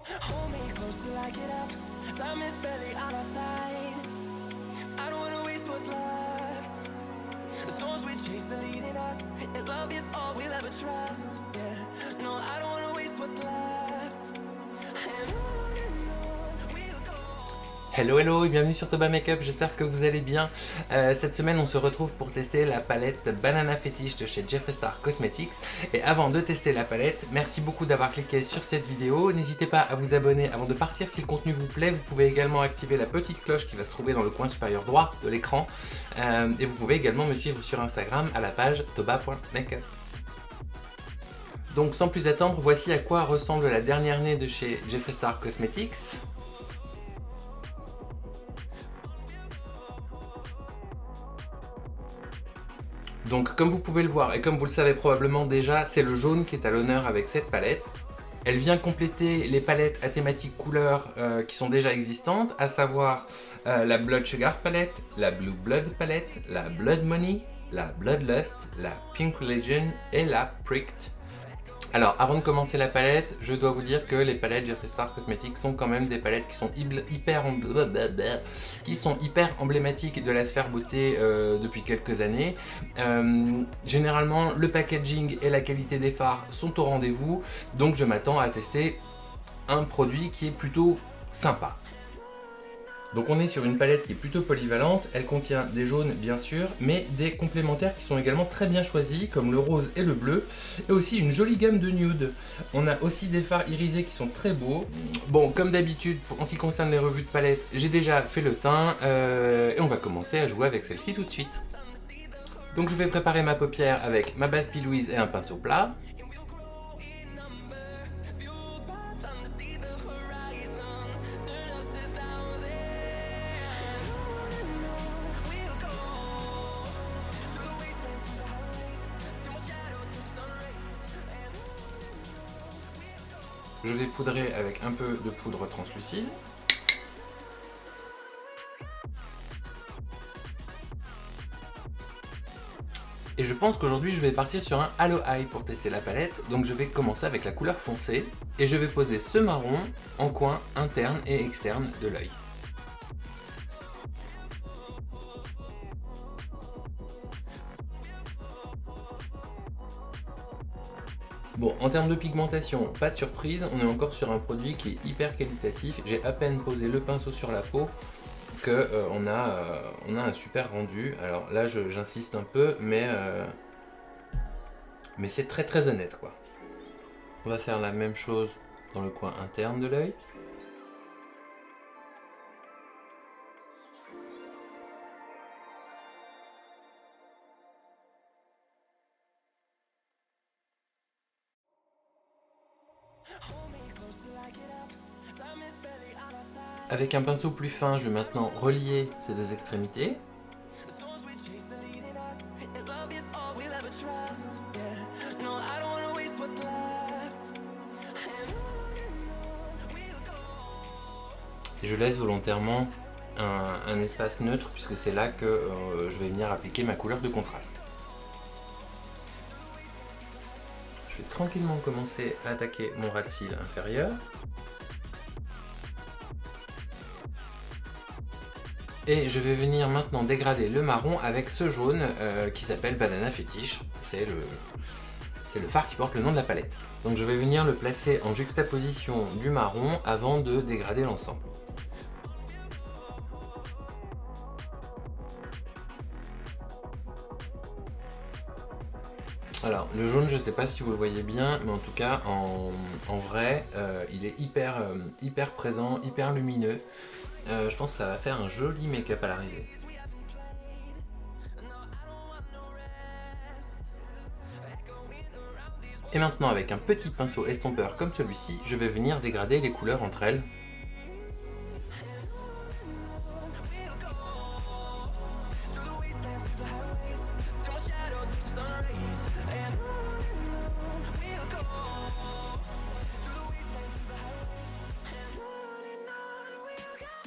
Hold me close till I get up. Time is barely on our side. I don't wanna waste what's left. The storms we chase are leading us, and love is all we'll ever trust. Yeah, no, I don't wanna waste what's left. And on we'll go. Hello hello et bienvenue sur Toba Makeup, j'espère que vous allez bien. Cette semaine on se retrouve pour tester la palette Banana Fetish de chez Jeffree Star Cosmetics. Et avant de tester la palette, merci beaucoup d'avoir cliqué sur cette vidéo. N'hésitez pas à vous abonner avant de partir si le contenu vous plaît. Vous pouvez également activer la petite cloche qui va se trouver dans le coin supérieur droit de l'écran. Et vous pouvez également me suivre sur Instagram à la page toba.makeup. Donc sans plus attendre, voici à quoi ressemble la dernière nez de chez Jeffree Star Cosmetics. Donc comme vous pouvez le voir et comme vous le savez probablement déjà, c'est le jaune qui est à l'honneur avec cette palette. Elle vient compléter les palettes à thématique couleur qui sont déjà existantes, à savoir la Blood Sugar palette, la Blue Blood palette, la Blood Money, la Bloodlust, la Pink Religion et la Pricked. Alors avant de commencer la palette, je dois vous dire que les palettes Jeffree Star Cosmetics sont quand même des palettes qui sont hyper emblématiques de la sphère beauté depuis quelques années. Généralement le packaging et la qualité des fards sont au rendez-vous, donc je m'attends à tester un produit qui est plutôt sympa. Donc on est sur une palette qui est plutôt polyvalente, elle contient des jaunes bien sûr, mais des complémentaires qui sont également très bien choisis, comme le rose et le bleu, et aussi une jolie gamme de nude. On a aussi des fards irisés qui sont très beaux. Bon, comme d'habitude, en ce qui concerne les revues de palette, j'ai déjà fait le teint, et on va commencer à jouer avec celle-ci tout de suite. Donc je vais préparer ma paupière avec ma base P. Louise et un pinceau plat. Je vais poudrer avec un peu de poudre translucide. Et je pense qu'aujourd'hui je vais partir sur un Halo Eye pour tester la palette. Donc je vais commencer avec la couleur foncée. Et je vais poser ce marron en coin interne et externe de l'œil. Bon, en termes de pigmentation, pas de surprise, on est encore sur un produit qui est hyper qualitatif. J'ai à peine posé le pinceau sur la peau que on a un super rendu. Alors là, j'insiste un peu, mais c'est très très honnête quoi. On va faire la même chose dans le coin interne de l'œil. Avec un pinceau plus fin, je vais maintenant relier ces deux extrémités. Et je laisse volontairement un espace neutre puisque c'est là que je vais venir appliquer ma couleur de contraste. Je vais tranquillement commencer à attaquer mon ras de cils inférieur. Et je vais venir maintenant dégrader le marron avec ce jaune qui s'appelle Banana Fetish. C'est le fard qui porte le nom de la palette. Donc je vais venir le placer en juxtaposition du marron avant de dégrader l'ensemble. Alors le jaune, je ne sais pas si vous le voyez bien, mais en tout cas en vrai il est hyper présent, hyper lumineux. Je pense que ça va faire un joli make-up à l'arrivée. Et maintenant avec un petit pinceau estompeur comme celui-ci, je vais venir dégrader les couleurs entre elles.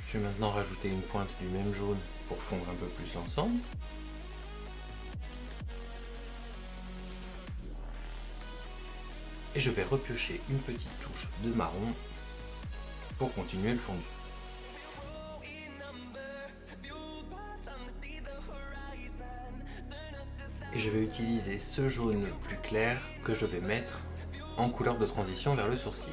Je vais maintenant rajouter une pointe du même jaune pour fondre un peu plus l'ensemble. Et je vais repiocher une petite touche de marron pour continuer le fondu. Et je vais utiliser ce jaune plus clair que je vais mettre en couleur de transition vers le sourcil.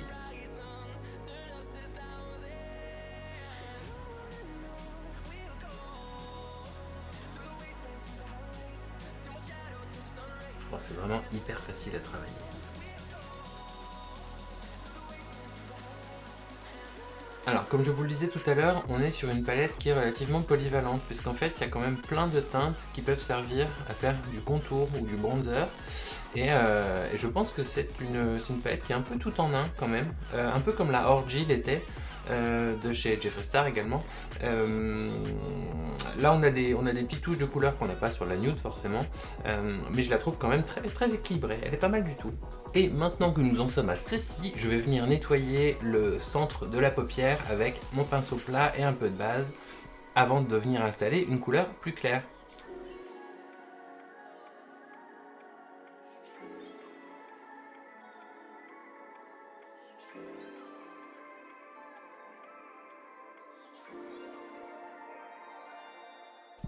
Bon, c'est vraiment hyper facile à travailler. Alors, comme je vous le disais tout à l'heure, on est sur une palette qui est relativement polyvalente, puisqu'en fait, il y a quand même plein de teintes qui peuvent servir à faire du contour ou du bronzer. Et je pense que c'est une palette qui est un peu tout en un quand même, un peu comme la Orgy l'était, de chez Jeffree Star également. Là on a des petites touches de couleur qu'on n'a pas sur la nude forcément, mais je la trouve quand même très équilibrée, elle est pas mal du tout. Et maintenant que nous en sommes à ceci, je vais venir nettoyer le centre de la paupière avec mon pinceau plat et un peu de base, avant de venir installer une couleur plus claire.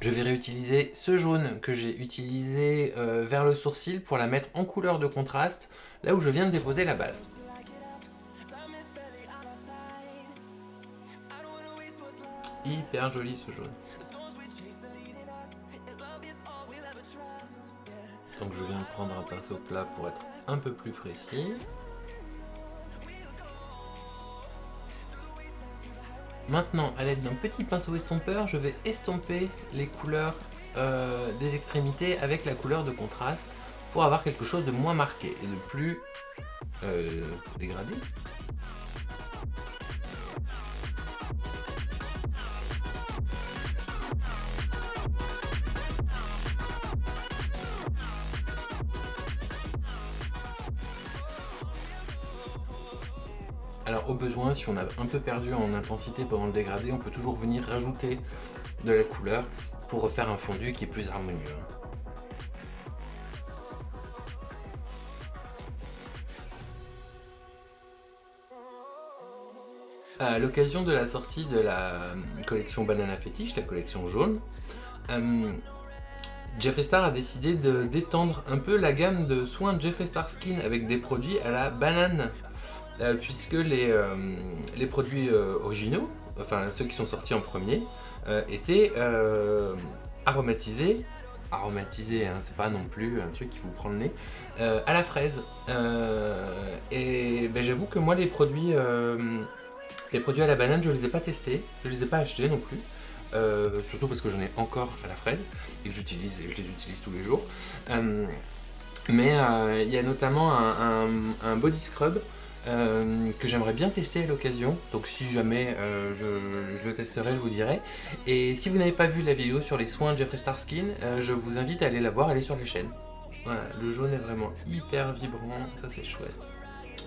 Je vais réutiliser ce jaune que j'ai utilisé vers le sourcil pour la mettre en couleur de contraste, là où je viens de déposer la base. Hyper joli ce jaune. Donc je viens de prendre un pinceau plat pour être un peu plus précis. Maintenant, à l'aide d'un petit pinceau estompeur, je vais estomper les couleurs des extrémités avec la couleur de contraste pour avoir quelque chose de moins marqué et de plus dégradé. Alors au besoin, si on a un peu perdu en intensité pendant le dégradé, on peut toujours venir rajouter de la couleur pour refaire un fondu qui est plus harmonieux. À l'occasion de la sortie de la collection Banana Fetish, la collection jaune, Jeffree Star a décidé d'étendre un peu la gamme de soins Jeffree Star Skin avec des produits à la banane. Puisque les produits originaux, enfin ceux qui sont sortis en premier, étaient aromatisés, hein, c'est pas non plus un truc qui vous prend le nez, à la fraise. Et ben, j'avoue que moi les produits à la banane, je les ai pas testés, je les ai pas achetés non plus. Surtout parce que j'en ai encore à la fraise et que je les utilise tous les jours. Mais il y a notamment un body scrub que j'aimerais bien tester à l'occasion, donc si jamais je le testerai, je vous dirai. Et si vous n'avez pas vu la vidéo sur les soins Jeffree Star Skin, je vous invite à aller la voir, elle est sur la chaîne. Voilà, le jaune est vraiment hyper vibrant, ça c'est chouette.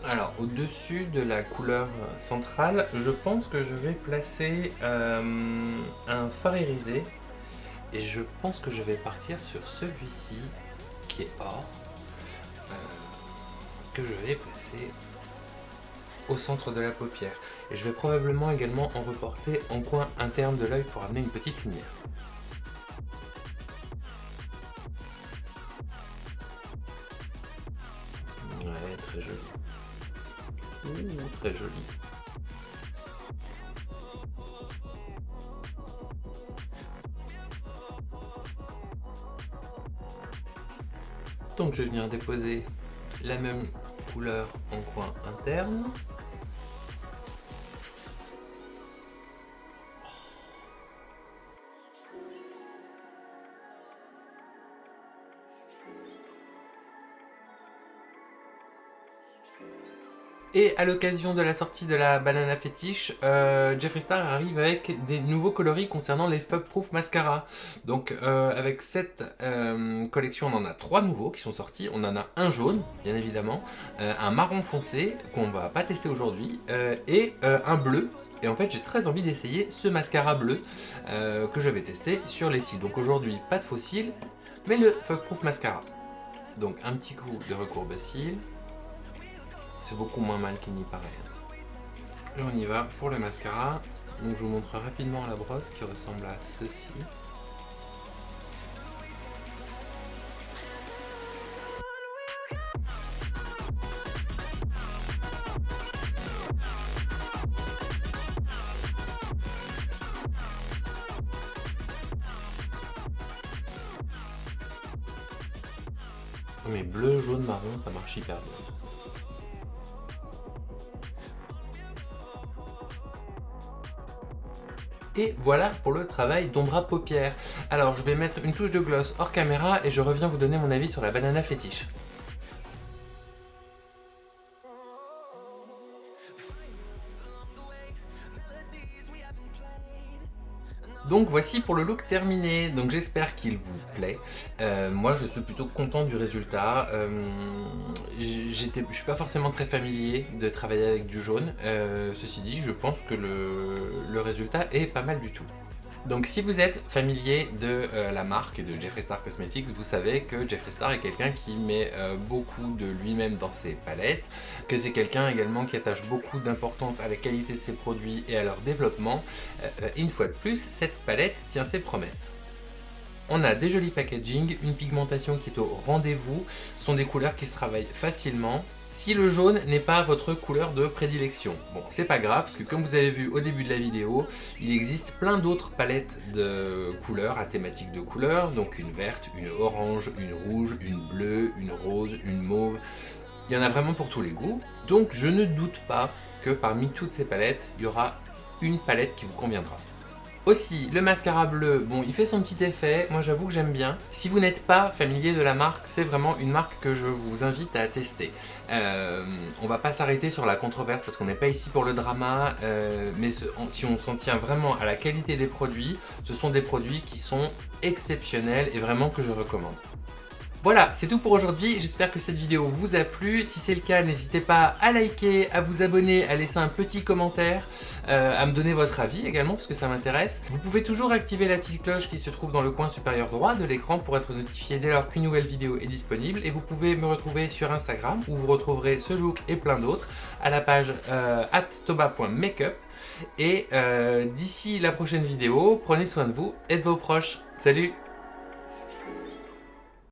Alors au-dessus de la couleur centrale, je pense que je vais placer un fard irisé, et je pense que je vais partir sur celui-ci qui est or, que je vais placer au centre de la paupière. Et je vais probablement également en reporter en coin interne de l'œil pour amener une petite lumière. Ouais, très joli. Ouh, très joli. Donc je vais venir déposer la même couleur en coin interne. Et à l'occasion de la sortie de la Banana Fetish, Jeffree Star arrive avec des nouveaux coloris concernant les Fug Proof Mascara. Donc avec cette collection, on en a 3 nouveaux qui sont sortis. On en a un jaune, bien évidemment, un marron foncé qu'on va pas tester aujourd'hui, et un bleu. Et en fait, j'ai très envie d'essayer ce mascara bleu que je vais tester sur les cils. Donc aujourd'hui, pas de faux cils, mais le Fug Proof Mascara. Donc un petit coup de recourbe cils. C'est beaucoup moins mal qu'il n'y paraît. Et on y va pour le mascara. Donc je vous montre rapidement la brosse qui ressemble à ceci. Mais bleu, jaune, marron, ça marche hyper bien. Et voilà pour le travail d'ombre à paupières. Alors je vais mettre une touche de gloss hors caméra et je reviens vous donner mon avis sur la banana fétiche. Donc voici pour le look terminé, donc j'espère qu'il vous plaît. Moi je suis plutôt content du résultat. Je suis pas forcément très familier de travailler avec du jaune. Ceci dit, je pense que le résultat est pas mal du tout. Donc si vous êtes familier de la marque de Jeffree Star Cosmetics, vous savez que Jeffree Star est quelqu'un qui met beaucoup de lui-même dans ses palettes, que c'est quelqu'un également qui attache beaucoup d'importance à la qualité de ses produits et à leur développement. Une fois de plus, cette palette tient ses promesses. On a des jolis packaging, une pigmentation qui est au rendez-vous, ce sont des couleurs qui se travaillent facilement. Si le jaune n'est pas votre couleur de prédilection, bon c'est pas grave parce que comme vous avez vu au début de la vidéo, il existe plein d'autres palettes de couleurs à thématique de couleurs, donc une verte, une orange, une rouge, une bleue, une rose, une mauve, il y en a vraiment pour tous les goûts, donc je ne doute pas que parmi toutes ces palettes, il y aura une palette qui vous conviendra. Aussi, le mascara bleu, bon, il fait son petit effet, moi j'avoue que j'aime bien. Si vous n'êtes pas familier de la marque, c'est vraiment une marque que je vous invite à tester. On va pas s'arrêter sur la controverse parce qu'on n'est pas ici pour le drama, mais si on s'en tient vraiment à la qualité des produits, ce sont des produits qui sont exceptionnels et vraiment que je recommande. Voilà, c'est tout pour aujourd'hui, j'espère que cette vidéo vous a plu. Si c'est le cas, n'hésitez pas à liker, à vous abonner, à laisser un petit commentaire, à me donner votre avis également parce que ça m'intéresse. Vous pouvez toujours activer la petite cloche qui se trouve dans le coin supérieur droit de l'écran pour être notifié dès lors qu'une nouvelle vidéo est disponible. Et vous pouvez me retrouver sur Instagram où vous retrouverez ce look et plein d'autres à la page @toba.makeup. Et d'ici la prochaine vidéo, prenez soin de vous et de vos proches. Salut!